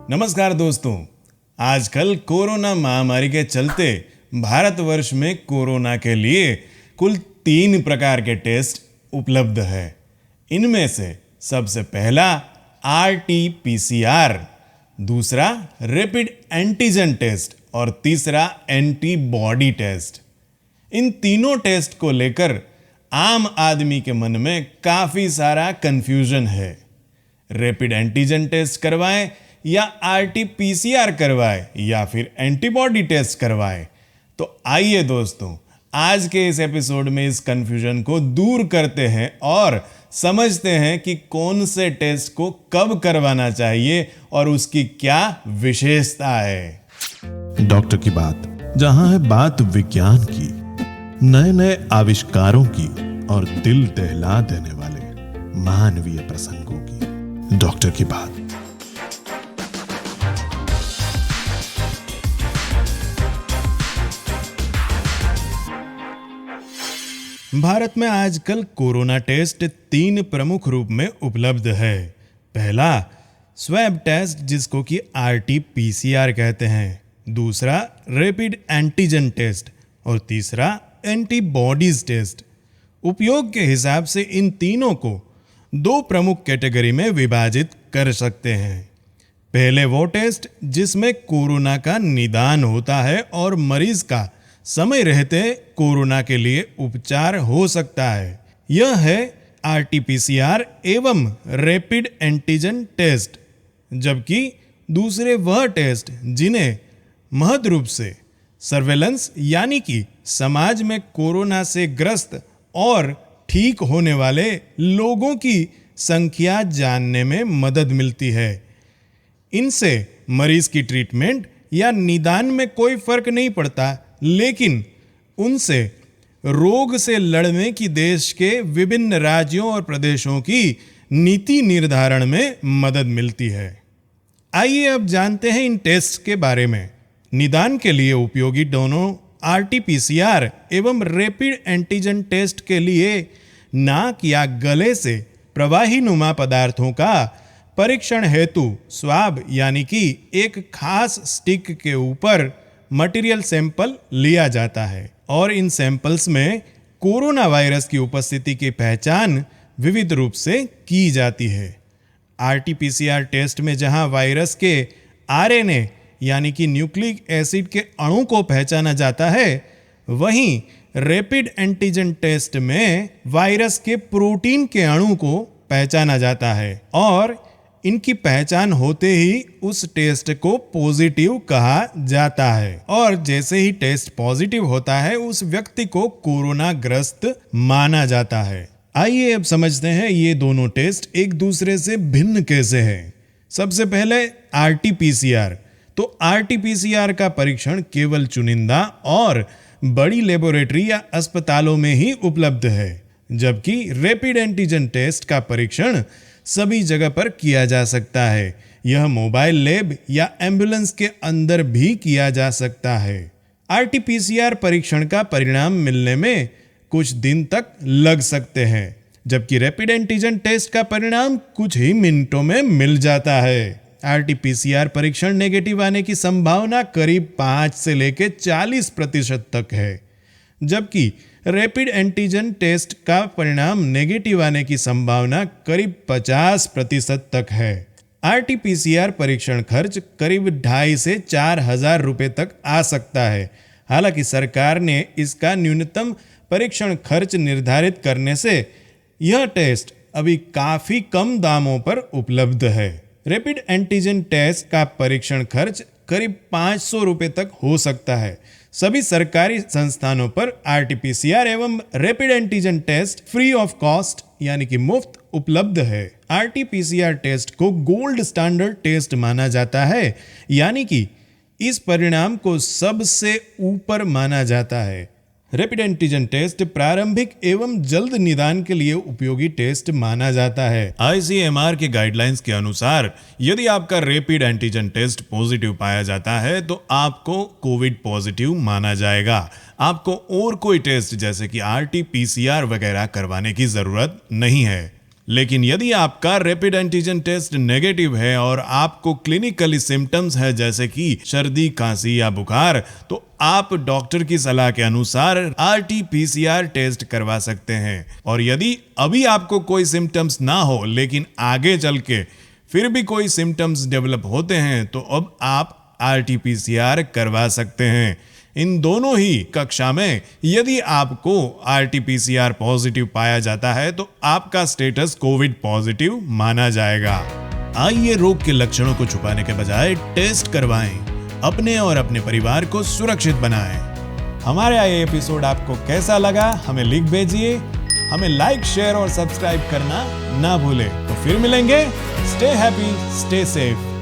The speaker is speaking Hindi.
नमस्कार दोस्तों। आजकल कोरोना महामारी के चलते भारतवर्ष में कोरोना के लिए कुल 3 प्रकार के टेस्ट उपलब्ध है। इनमें से सबसे पहला RT-PCR, दूसरा रैपिड एंटीजन टेस्ट और तीसरा एंटीबॉडी टेस्ट। इन तीनों टेस्ट को लेकर आम आदमी के मन में काफी सारा कंफ्यूजन है। रैपिड एंटीजन टेस्ट करवाएं या RT-PCR करवाएं या फिर एंटीबॉडी टेस्ट करवाएं। तो आइए दोस्तों, आज के इस एपिसोड में इस कंफ्यूजन को दूर करते हैं और समझते हैं कि कौन से टेस्ट को कब करवाना चाहिए और उसकी क्या विशेषता है। डॉक्टर की बात, जहां है बात विज्ञान की, नए नए आविष्कारों की और दिल दहला देने वाले मानवीय प्रसंगों की। डॉक्टर की बात। भारत में आजकल कोरोना टेस्ट 3 प्रमुख रूप में उपलब्ध है। पहला स्वैब टेस्ट, जिसको कि RT-PCR कहते हैं, दूसरा रैपिड एंटीजन टेस्ट और तीसरा एंटीबॉडीज टेस्ट। उपयोग के हिसाब से इन तीनों को 2 प्रमुख कैटेगरी में विभाजित कर सकते हैं। पहले वो टेस्ट जिसमें कोरोना का निदान होता है और मरीज का समय रहते कोरोना के लिए उपचार हो सकता है, यह है RT-PCR एवं रैपिड एंटीजन टेस्ट। जबकि दूसरे वह टेस्ट जिन्हें महत्व रूप से सर्वेलेंस यानी कि समाज में कोरोना से ग्रस्त और ठीक होने वाले लोगों की संख्या जानने में मदद मिलती है। इनसे मरीज की ट्रीटमेंट या निदान में कोई फर्क नहीं पड़ता, लेकिन उनसे रोग से लड़ने की देश के विभिन्न राज्यों और प्रदेशों की नीति निर्धारण में मदद मिलती है। आइए अब जानते हैं इन टेस्ट के बारे में। निदान के लिए उपयोगी दोनों RT-PCR एवं रैपिड एंटीजन टेस्ट के लिए नाक या गले से प्रवाही नुमा पदार्थों का परीक्षण हेतु स्वाब यानी कि एक खास स्टिक के ऊपर मटेरियल सैंपल लिया जाता है और इन सैंपल्स में कोरोना वायरस की उपस्थिति की पहचान विविध रूप से की जाती है। RT-PCR टेस्ट में जहां वायरस के RNA यानी कि न्यूक्लिक एसिड के अणु को पहचाना जाता है, वहीं रैपिड एंटीजन टेस्ट में वायरस के प्रोटीन के अणु को पहचाना जाता है और इनकी पहचान होते ही उस टेस्ट को पॉजिटिव कहा जाता है और जैसे ही टेस्ट पॉजिटिव होता है उस व्यक्ति को कोरोना ग्रस्त माना जाता है। आइए अब समझते हैं ये दोनों टेस्ट एक दूसरे से भिन्न कैसे हैं। सबसे पहले RT-PCR। तो RT-PCR का परीक्षण केवल चुनिंदा और बड़ी लेबोरेटरी या अस्पतालों में ही उपलब्ध है, जबकि रैपिड एंटीजन टेस्ट का परीक्षण सभी जगह पर किया जा सकता है। यह मोबाइल लैब या एम्बुलेंस के अंदर भी किया जा सकता है। RT-PCR परीक्षण का परिणाम मिलने में कुछ दिन तक लग सकते हैं, जबकि रैपिड एंटीजन टेस्ट का परिणाम कुछ ही मिनटों में मिल जाता है। RT-PCR परीक्षण नेगेटिव आने की संभावना करीब 5 से लेकर 40% तक है, जबकि रैपिड एंटीजन टेस्ट का परिणाम नेगेटिव आने की संभावना करीब 50% तक है। RT-PCR परीक्षण खर्च करीब 2,500 से 4,000 रुपए तक आ सकता है। हालांकि सरकार ने इसका न्यूनतम परीक्षण खर्च निर्धारित करने से यह टेस्ट अभी काफी कम दामों पर उपलब्ध है। रैपिड एंटीजन टेस्ट का परीक्षण खर्च करीब 500 रुपए तक हो सकता है। सभी सरकारी संस्थानों पर RT-PCR एवं rapid antigen test free of cost यानी कि मुफ्त उपलब्ध है। RT-PCR टेस्ट को गोल्ड स्टैंडर्ड टेस्ट माना जाता है, यानी कि इस परिणाम को सबसे ऊपर माना जाता है। रैपिड एंटीजन टेस्ट प्रारंभिक एवं जल्द निदान के लिए उपयोगी टेस्ट माना जाता है। ICMR के गाइडलाइंस के अनुसार यदि आपका रैपिड एंटीजन टेस्ट पॉजिटिव पाया जाता है तो आपको कोविड पॉजिटिव माना जाएगा। आपको और कोई टेस्ट जैसे कि RT-PCR वगैरह करवाने की जरूरत नहीं है। लेकिन यदि आपका रैपिड एंटीजन टेस्ट नेगेटिव है और आपको क्लिनिकली सिम्टम्स है जैसे कि सर्दी, खांसी या बुखार, तो आप डॉक्टर की सलाह के अनुसार RT-PCR टेस्ट करवा सकते हैं। और यदि अभी आपको कोई सिम्टम्स ना हो लेकिन आगे चल के फिर भी कोई सिम्टम्स डेवलप होते हैं तो अब आप RT-PCR करवा सकते हैं। इन दोनों ही कक्षा में यदि आपको RT-PCR पॉजिटिव पाया जाता है तो आपका स्टेटस कोविड पॉजिटिव माना जाएगा। आइए रोग के लक्षणों को छुपाने के बजाय टेस्ट करवाएं, अपने और अपने परिवार को सुरक्षित बनाएं। हमारा ये एपिसोड आपको कैसा लगा हमें लिख भेजिए। हमें लाइक, शेयर और सब्सक्राइब करना ना भूलें। तो फिर मिलेंगे। Stay happy, stay safe.